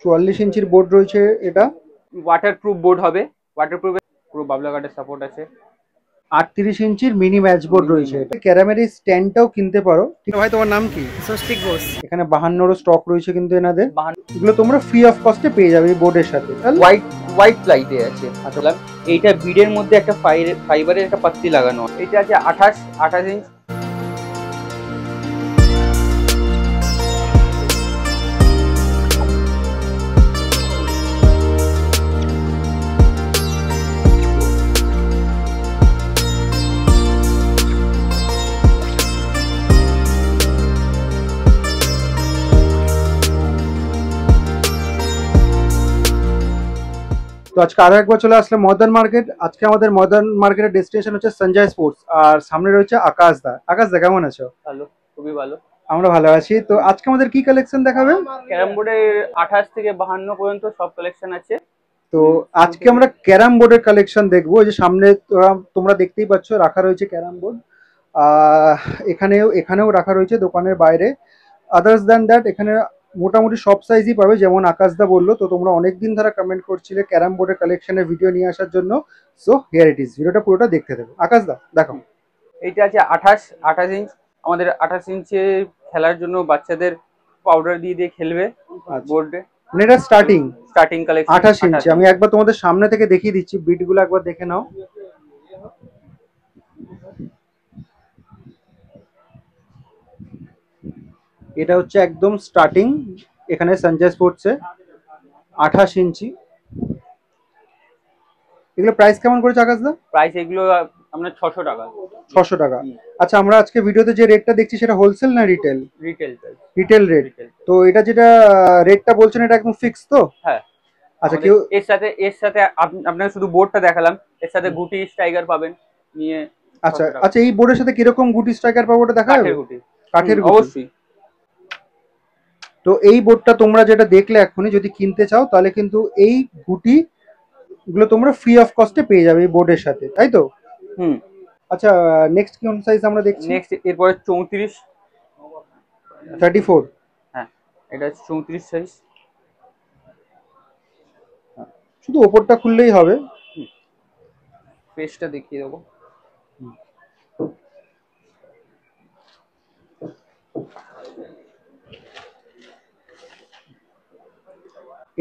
44 ইঞ্চির বোর্ড রয়েছে এটা। ওয়াটারপ্রুফ বোর্ড হবে, ওয়াটারপ্রুফ, পুরো বাবলা গার্ডের সাপোর্ট আছে। 38 ইঞ্চির মিনি ম্যাচ বোর্ড রয়েছে এটা। ক্যারামের এই স্ট্যান্ডটাও কিনতে পারো। ঠিক ভাই, তোমার নাম কি? স্বস্তিক ঘোষ। এখানে 52রও স্টক রয়েছে কিন্তু এনাদের। 52 এগুলো তোমরা ফ্রি অফ কস্টে পেয়ে যাবে এই বোর্ডের সাথে। হোয়াইট প্লাইতে আছে। আচ্ছা, এইটা বিডের মধ্যে একটা ফাইবারের একটা পাত্তি লাগানো, এটা আছে 28 ইঞ্চ। তো আজকে আরো একবার চলে আসলাম মডার্ন মার্কেট। আজকে আমাদের মডার্ন মার্কেটের ডেস্টিনেশন হচ্ছে সঞ্জয় স্পোর্টস, আর সামনে রয়েছে আকাশদা। আকাশদা কেমন আছো? ভালো, খুবই ভালো। আমরা ভালো আছি। তো আজকে আমাদের কি কালেকশন দেখাবে? ক্যারাম বোর্ডের 28 থেকে 52 পর্যন্ত সব কালেকশন আছে। তো আজকে আমরা ক্যারাম বোর্ডের কালেকশন দেখবো। যে সামনে তোমরা দেখতেই পাচ্ছ রাখা রয়েছে ক্যারাম বোর্ড। এখানেও রাখা রয়েছে দোকানের বাইরে। আদার্স দ্যান দ্যাট এখানে মোটামুটি সব সাইজই পাবে, যেমন আকাশদা বললো। তো তোমরা অনেকদিন ধরে কমেন্ট করছিলে ক্যারাম বোর্ডের কালেকশনের ভিডিও নিয়ে আসার জন্য। সো হিয়ার ইট ইজ, ভিডিওটা পুরোটা দেখতে দেবো। আকাশদা দেখো, এইটা আছে 28 ইঞ্চ। আমাদের 28 ইঞ্চে খেলার জন্য বাচ্চাদের পাউডার দিয়ে খেলবে বোর্ডে। মানে এটা স্টার্টিং কালেকশন 28 ইঞ্চি। আমি একবার তোমাদের সামনে থেকে দেখিয়ে দিচ্ছি, বিটগুলো একবার দেখে নাও। এটা হচ্ছে একদম স্টার্টিং এখানে সঞ্জয় স্পোর্টসে 28 ইঞ্চি। এগুলো প্রাইস কেমন করেছে আকাশদা? প্রাইস এগুলো আপনার 600 টাকা। 600 টাকা। আচ্ছা, আমরা আজকে ভিডিওতে যে রেটটা দেখছি সেটা হোলসেল না রিটেল? Retail rate. তো এটা যেটা রেটটা বলছেন এটা একদম ফিক্স তো? হ্যাঁ। আচ্ছা, কেউ এর সাথে আপনাকে শুধু বোর্ডটা দেখালাম, এর সাথে গুটি স্ট্রাইকার পাবেন নিয়ে। আচ্ছা আচ্ছা, এই বোর্ডের সাথে কিরকম গুটি স্ট্রাইকার পাবো ওটা দেখা যাবে? কাঠের গুটি অবশ্যই। তো এই বোর্ডটা তোমরা যেটা দেখলে এখনই, যদি কিনতে চাও তাহলে কিন্তু এই গুটি গুলো তোমরা ফ্রি অফ কস্টে পেয়ে যাবে এই বোর্ডের সাথে, তাই তো? আচ্ছা, নেক্সট কোন সাইজ আমরা দেখছি? নেক্সট এরপরে 34, 34। হ্যাঁ, এটা 34 সাইজ। শুধু ওপরটা খুললেই হবে। পেজটা দেখিয়ে দেবো।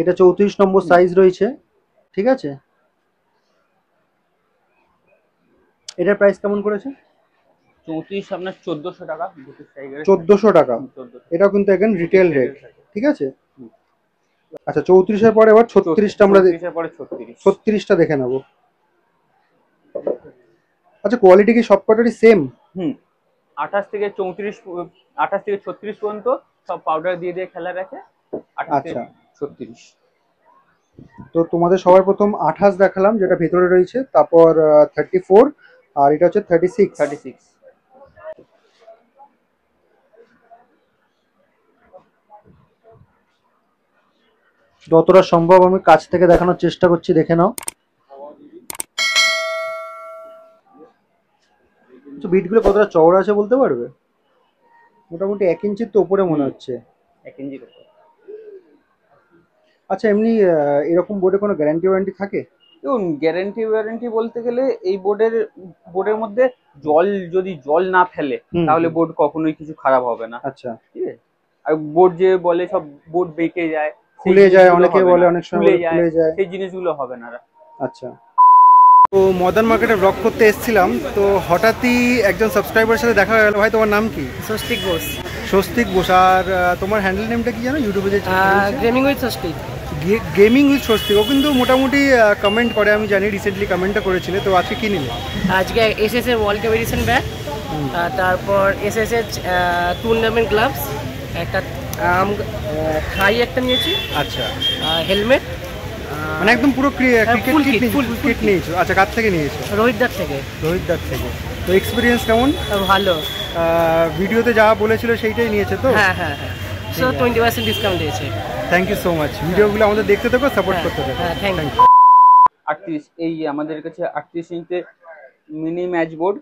এটা 34 নম্বর সাইজ রয়েছে, ঠিক আছে। এটার প্রাইস কেমন করেছে? 34 আপনার 1400 টাকা। 1400 টাকা। এটাও কিন্তু এখন রিটেল রেট, ঠিক আছে। আচ্ছা, 34-এর পরে এবার 36টা আমরা 36টা দেখে নেব। আচ্ছা, কোয়ালিটি কি সবকটারই সেম? 28 থেকে 36 পর্যন্ত সব পাউডার দিয়ে খেলা রাখে। আচ্ছা, 36। তো তোমাদের সবার প্রথম 28 দেখালাম যেটা ভেতরে রয়েছে, তারপর 34, আর এটা হচ্ছে 36। যতটা সম্ভব আমি কাছ থেকে দেখানোর চেষ্টা করছি, দেখে নাও। বিটগুলো কতটা চওড়া আছে বলতে পারবে? মোটামুটি 1 ইঞ্চির তো উপরে মনে হচ্ছে। 1 ইঞ্চির। আচ্ছা, এমনি এরকম বোর্ডে কোনো গ্যারান্টি ওয়ারেন্টি থাকে? দেখুন, গ্যারান্টি ওয়ারেন্টি বলতে গেলে এই বোর্ডের মধ্যে যদি জল না ফেলে তাহলে বোর্ড কখনোই কিছু খারাপ হবে না। আচ্ছা, ঠিক আছে। আর বোর্ড যে বলে সব বোর্ড বেঁকে যায়, খুলে যায়, অনেকে বলে অনেক সময় খুলে যায়, সেই জিনিসগুলো হবে না। আচ্ছা। তো মডার্ন মার্কেটে ব্লগ করতে এসেছিলাম, তো হঠাৎই একজন সাবস্ক্রাইবারের সাথে দেখা হয়ে গেল। ভাই, তোমার নাম কি? স্বস্তিক ঘোষ। স্বস্তিক ঘোষ। আর তোমার হ্যান্ডেল নেমটা কি জানো ইউটিউবে? যে gaming with Swastik. Gaming with Swastik. ও কিন্তু মোটামুটি কমেন্ট করে, আমি জানি রিসেন্টলি কমেন্টটা করেছিলে। তো আজকে কি নিলে? আজকে এসএস এর ওয়ার্ল্ড কাপ এডিশন ব্যাগ, তারপর এসএস এর টুর্নামেন্ট গ্লাভস, একটা থাই একটা নিয়েছি। আচ্ছা, হেলমেট, মানে একদম পুরো ক্রিকেট কিট নিয়েছো? আচ্ছা, কার থেকে নিয়েছো? রোহিত দার থেকে। তো এক্সপিরিয়েন্স কেমন? ভালো। ভিডিওতে যা বলেছিল সেইটাই নিয়েছে তো? হ্যাঁ হ্যাঁ হ্যাঁ, সো 20% ডিসকাউন্ট দিয়েছে। Thank you so much. ভিডিওগুলো আমাদের দেখতে থাকো, সাপোর্ট করতে থাকো। হ্যাঁ, থ্যাংক ইউ। 38, এই আমাদের কাছে 38 ইঞ্চের মিনি ম্যাচ বোর্ড।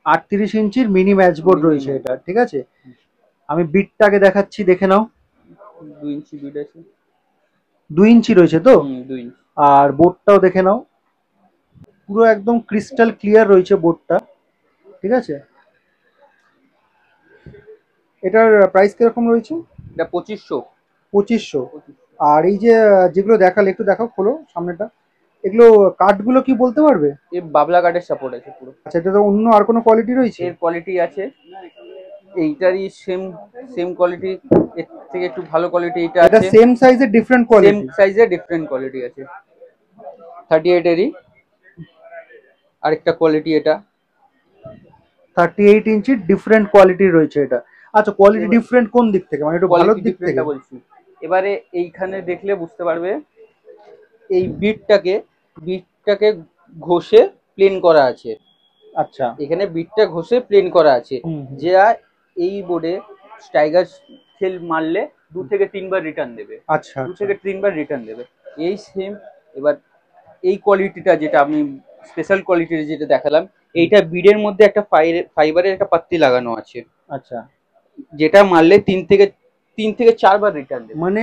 38 ইঞ্চির মিনি ম্যাচ বোর্ড রয়েছে এটা, ঠিক আছে। আমি বিটটাকে দেখাচ্ছি, দেখে নাও। 2 ইঞ্চি বিট আছে। 2 ইঞ্চি রয়েছে তো? 2 ইঞ্চি। আর বোর্ডটাও দেখে নাও, পুরো একদম ক্রিস্টাল ক্লিয়ার রয়েছে বোর্ডটা, ঠিক আছে। এটার প্রাইস কিরকম রয়েছে? এটা 2500। 2500। আর এই যে যেগুলো দেখালে, একটু দেখাও, খোলো সামনেটা, এগুলো কাঠগুলো কি বলতে পারবে? এই বাবলা কাঠের সাপোর্ট আছে পুরো। আচ্ছা, এটা তো অন্য আর কোনো কোয়ালিটি রয়েছে? এর কোয়ালিটি আছে, এইটারই সেম সেম কোয়ালিটি, এর থেকে একটু ভালো কোয়ালিটি এটা এটা আছে। সেম সাইজের ডিফারেন্ট সেম কোয়ালিটি? সাইজে ডিফারেন্ট কোয়ালিটি আছে। 38 এরই আরেকটা কোয়ালিটি, এটা 38 ইঞ্চির ডিফারেন্ট কোয়ালিটি রয়েছে এটা। আচ্ছা, কোয়ালিটি ডিফারেন্ট কোন দিক থেকে, মানে একটু ভালোর দিক থেকে? বলছি, এবারে এইখানে দেখলে বুঝতে পারবে, এই বিটটাকে ঘষে প্লেন করা আছে। আচ্ছা, এখানে বিটটা ঘষে প্লেন করা আছে, যা এই বোর্ডে স্টাইগার খেল মারলে 2 থেকে 3 বার রিটার্ন দেবে। আচ্ছা, 2 থেকে 3 বার রিটার্ন দেবে, এই সেম। এবার এই কোয়ালিটিটা যেটা আমি স্পেশাল কোয়ালিটির যেটা দেখালাম, এইটা বিডের মধ্যে একটা ফাইবারের একটা পাত্তি লাগানো আছে। আচ্ছা, যেটা মারলে 3 থেকে 4 বার রিটার্ন দেবে। মানে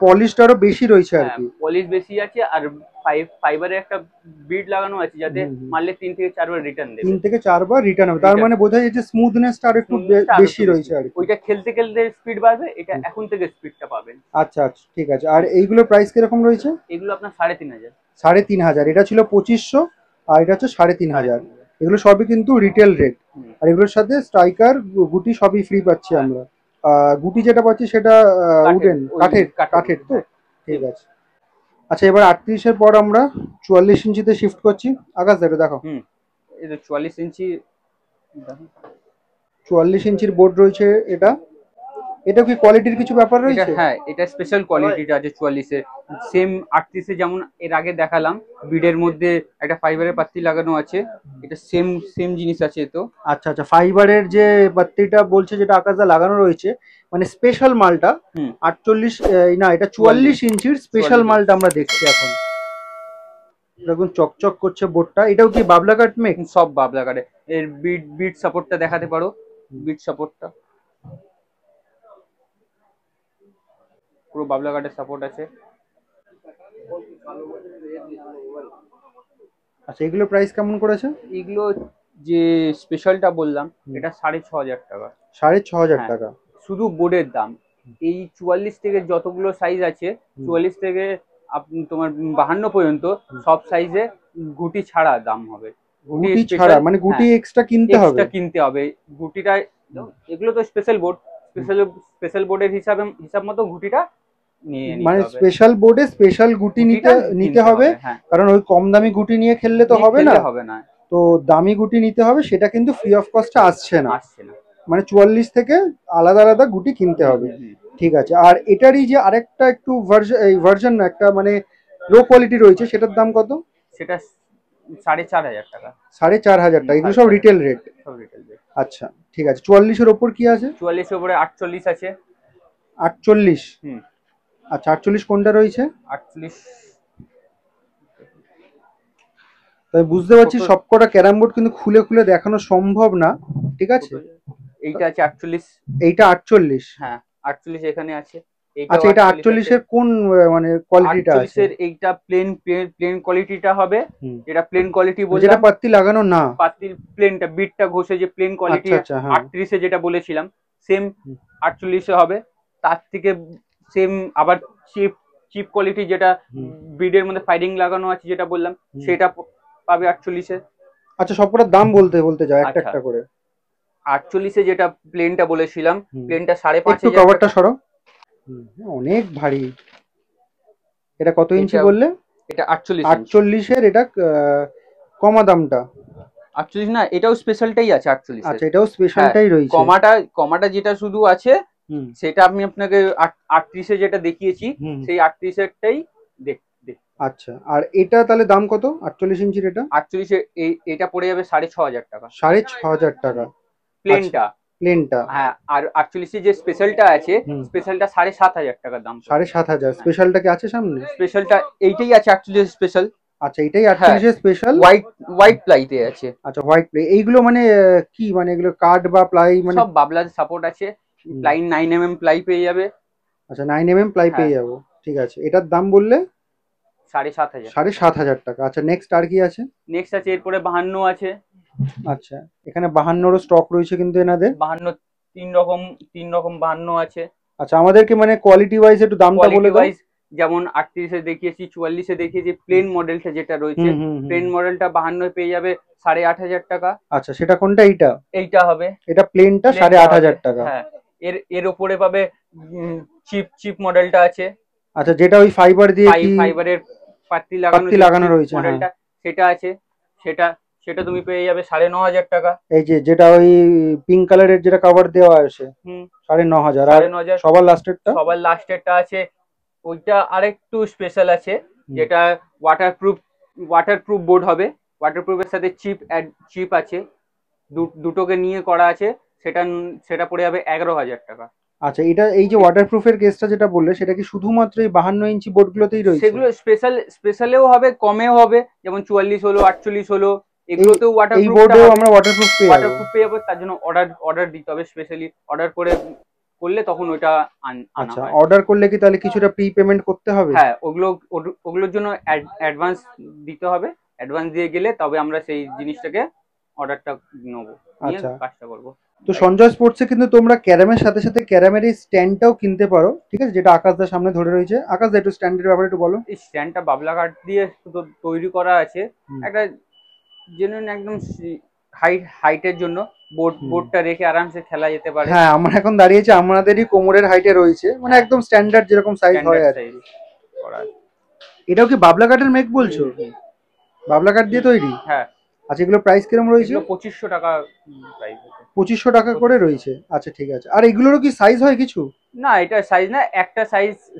পলিশটা আরো বেশি রয়েছে আর কি? পলিশ বেশি আছে, আর ফাইবারের একটা বিড লাগানো আছে, যাতে মারলে 3 থেকে 4 বার রিটার্ন দেবে। 3 থেকে 4 বার রিটার্ন হবে, তার মানে বোঝা যাচ্ছে স্মুথনেসটা আরো একটু বেশি রয়েছে আর কি। ওইটা খেলতে খেলতে স্পিড বাড়বে, এটা এখন থেকে স্পিডটা পাবেন। আচ্ছা আচ্ছা, ঠিক আছে। আর এইগুলোর প্রাইস কিরকম রয়েছে? এগুলো আপনার 3500। 3500। এটা ছিল 2500, আর এটা হচ্ছে 3500। এগুলো সবই কিন্তু রিটেল রেট। আর এগুলোর সাথে স্ট্রাইকার, গুটি সবই ফ্রি পাচ্ছি আমরা। গুটি যেটা পাচ্ছি সেটা উডেন, কাঠের তো? ঠিক আছে। আচ্ছা, এবার 38-এর পর আমরা 44 ইঞ্চিতে শিফট করছি। আকাশ এটা দেখো, এটা 44 ইঞ্চি। 44 ইঞ্চির বোর্ড রয়েছে এটা। এটা কি কোয়ালিটির কিছু ব্যাপার রয়েছে? হ্যাঁ, এটা স্পেশাল কোয়ালিটিটা আছে 44 এর। সেম 38 এ যেমন এর আগে দেখালাম, বিডের মধ্যে একটা ফাইবারের পাত্তি লাগানো আছে, এটা সেম সেম জিনিস আছে তো। আচ্ছা আচ্ছা, ফাইবারের যে পাত্তিটা বলছে, যেটা আকাশদা লাগানো রয়েছে, মানে স্পেশাল মালটা 48, না এটা 44 ইঞ্চির স্পেশাল মালটা আমরা দেখছি এখন। দেখুন চকচক করছে বোর্ডটা। এটাও কি বাবলা কাট মেক? সব বাবলা কাটে। এর বিট সাপোর্টটা দেখাতে পারো, বিট সাপোর্টটা পুরো বাবলা কাটের সাপোর্ট আছে। আচ্ছা, এগুলো প্রাইস কেমন করেছে? এগুলো যে স্পেশালটা বললাম, এটা 6500 টাকা। 6500 টাকা শুধু বোর্ডের দাম। এই 44 থেকে যতগুলো সাইজ আছে, 44 থেকে তোমার 52 পর্যন্ত সব সাইজে গুটি ছাড়া দাম হবে। গুটি ছাড়া মানে গুটি এক্সট্রা কিনতে হবে? এক্সট্রা কিনতে হবে গুটিটা। এগুলো তো স্পেশাল বোর্ড, স্পেশাল বোর্ডের হিসাব মতো গুটিটা নিয়ে নিতে হবে। মানে স্পেশাল বোর্ডে স্পেশাল গুটি নিতে হবে, কারণ ওই কম দামি গুটি নিয়ে খেললে তো হবে না। তো দামি গুটি নিতে হবে, সেটা কিন্তু ফ্রি অফ কস্টে আসছে না। মানে 44 থেকে আলাদা আলাদা গুটি কিনতে হবে। ঠিক আছে। আর এটারই যে আরেকটা একটু ভার্সন না, একটা মানে লো কোয়ালিটি রয়েছে, সেটার দাম কত? সেটা 4500 টাকা। 4500 টাকা। এগুলো সব রিটেল রেট? সব রিটেল রেট। আচ্ছা, ঠিক আছে। 44 এর উপর কি আছে? 44 এর উপরে 48 আছে। 48? আচ্ছা, 48 কোনটা রয়েছে? 48 তাই বুঝতে পারছি সবকটা ক্যারাম বোর্ড কিন্তু খুলে খুলে দেখানো সম্ভব না, ঠিক আছে। এইটা আছে 48। এইটা 48? হ্যাঁ, 48 এখানে আছে। আচ্ছা, এটা 48 এর কোন মানে কোয়ালিটিটা আছে? 48 এর এইটা প্লেন কোয়ালিটিটা হবে। এটা প্লেন কোয়ালিটি বললাম, যেটা পাত্তি লাগানো না, পাত্তির প্লেনটা বিটটা ঘষে যে প্লেন কোয়ালিটি। 38 এ যেটা বলেছিলাম সেম 48 এ হবে। তার থেকে সেম আবার চিপ কোয়ালিটি, যেটা বিডের মধ্যে ফাইরিং লাগানো আছে যেটা বললাম, সেটা পাবে 48 এ। আচ্ছা, সবকটার দাম বলতে যাও একটা একটা করে। 48 এ যেটা প্লেনটা বলেছিলাম, প্লেনটা 5500। একটু কভারটা সরাও, অনেক ভারী। এটা কত ইঞ্চি বললে? এটা 48 এর। এটা কমা দামটা 48 না, এটাও স্পেশালটাই আছে 48 এর। আচ্ছা, এটাও স্পেশালটাই রয়েছে। কমাটা যেটা শুধু আছে, সেটা আমি আপনাকে 38 এ যেটা দেখিয়েছি, সেই 38 এরটাই দেখ। আচ্ছা, আর এটা তাহলে দাম কত? 48 ইঞ্চির এটা? 48 এ এটা পড়ে যাবে 6500 টাকা। 6500 টাকা প্লেনটা? হ্যাঁ। আর 48 এর যে স্পেশালটা আছে, স্পেশালটা 7500 টাকার দাম। 7500? স্পেশালটা কি আছে সামনে? স্পেশালটা এইটাই আছে 48 স্পেশাল। আচ্ছা, এটাই 48 এর স্পেশাল। হোয়াইট প্লাইতে আছে। আচ্ছা, হোয়াইট প্লাই। এইগুলো মানে কি, মানে এগুলো কাঠ বা প্লাই? মানে সব বাবলার সাপোর্ট আছে। প্লাই 9mm প্লাই পেয়ে যাবে। আচ্ছা, 9mm প্লাই পেয়ে যাবো। ঠিক আছে, এটার দাম বললে 7,500। 7,500 টাকা। আচ্ছা নেক্সট আর কি আছে? নেক্সট আছে এরপরে 52 আছে। আচ্ছা এখানে 52রও স্টক রয়েছে কিন্তু এনাদের। 52 তিন রকম 52 আছে। আচ্ছা আমাদেরকে মানে কোয়ালিটি ওয়াইজ একটু দামটা বলে দাও। যেমন 38-এ দেখিয়েছি, 44-এ দেখিয়েছি, প্লেন মডেলটা যেটা রয়েছে প্লেন মডেলটা 52 পেয়ে যাবে 8,500 টাকা। আচ্ছা সেটা কোনটা? এইটা হবে, এটা প্লেনটা 8,500 টাকা। হ্যাঁ, এর উপরে পাবে চিপ মডেলটা আছে। আচ্ছা যেটা ওই ফাইবার দিয়ে কি ফাইবারের পাত্তি লাগানো রয়েছে মডেলটা, সেটা আছে। সেটা তুমি পেয়ে যাবে 9,500 টাকা। এই যেটা ওই পিঙ্ক কালারের যেটা কভার দেওয়া আছে 9,500। আর সবার লাস্টেরটা আছে, ওইটা আরেকটু স্পেশাল আছে, যেটা ওয়াটারপ্রুফ বোর্ড হবে। ওয়াটারপ্রুফের সাথে চিপ আছে, দুটোকে নিয়ে করা আছে। সেটা পড়ে যাবে 11,000 টাকা। আচ্ছা এটা এই যে ওয়াটারপ্রুফের কেসটা যেটা বললে, সেটা কি শুধুমাত্র এই 52 ইঞ্চি বোর্ডগুলোতেই রয়েছে? সেগুলো স্পেশালেও হবে, কমেও হবে, যেমন 44 হলো, 48 হলো, এগুলোতেও এই বোর্ডেও আমরা ওয়াটারপ্রুফ পেয়ে যাবো। তার জন্য অর্ডার দিতে হবে, স্পেশালি অর্ডার করলে তখন ওইটা আনা হয়। অর্ডার করলে কি তাহলে কিছুটা প্রি পেমেন্ট করতে হবে? হ্যাঁ, ওগুলোর জন্য অ্যাডভান্স দিতে হবে। অ্যাডভান্স দিয়ে গেলে তবে আমরা সেই জিনিসটাকে অর্ডারটা নেবো, নিয়ে কাজটা করবো। তো সঞ্জয় স্পোর্টসে কিন্তু তোমরা ক্যারামের সাথে সাথে ক্যারামের এই স্ট্যান্ডটাও কিনতে পারো, ঠিক আছে, যেটা আকাশদার সামনে ধরে রয়েছে। আকাশদা একটু স্ট্যান্ডের ব্যাপারে একটু বলো। এই স্ট্যান্ডটা বাবলা কাঠ দিয়ে তৈরি করা আছে, একটা জেনুইন একদম হাইটের জন্য। বোর্ডটা রেখে আরামসে খেলা যেতে পারে। হ্যাঁ আমরা এখন দাঁড়িয়েছি আমাদেরই কোমরের হাইটে রয়েছে, মানে একদম স্ট্যান্ডার্ড যেরকম সাইজ হয় আর কি। এটাও কি বাবলা কাঠের মেক বলছো? বাবলা কাঠ দিয়ে তৈরি? হ্যাঁ। আচ্ছা এগুলো প্রাইস কিরকম রয়েছে? 2500 টাকা প্রাইস। 2500 টাকা করে রয়েছে। আচ্ছা ঠিক আছে। আর এগুলোরও কি সাইজ হয় কিছু? না, এটা সাইজ না, একটা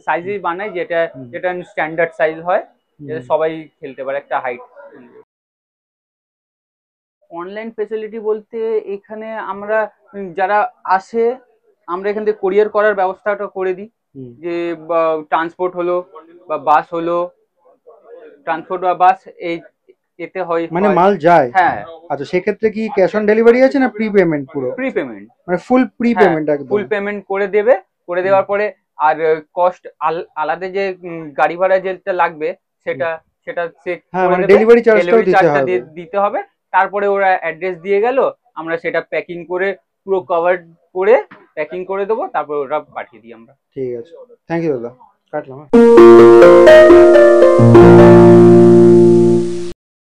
সাইজই বানায়, যেটা স্ট্যান্ডার্ড সাইজ হয়, যেটা সবাই খেলতে পারে, একটা হাইট। অনলাইন ফেসিলিটি বলতে এখানে আমরা যারা আসে, আমরা এখান থেকে কোরিয়ার করার ব্যবস্থাটা করে দিই। যে ট্রান্সপোর্ট হলো বা বাস হলো, ট্রান্সপোর্ট বা বাস এতে হয়, মানে মাল যায়। হ্যাঁ। আচ্ছা সেক্ষেত্রে কি ক্যাশ অন ডেলিভারি আছে না প্রি পেমেন্ট? পুরো প্রি পেমেন্ট, মানে ফুল প্রি পেমেন্ট একদম। ফুল পেমেন্ট করে দেওয়ার পরে আর কস্ট আলাদা যে গাড়ি ভাড়া যেটা লাগবে সেটা মানে ডেলিভারি চার্জটাও দিতে হবে। তারপরে ওরা অ্যাড্রেস দিয়ে গেল, আমরা সেটা প্যাকিং করে পুরো কভার করে প্যাকিং করে দেবো, তারপর ওরা পাঠিয়ে দিই আমরা। ঠিক আছে, থ্যাংক ইউ দাদা, কাটলাম।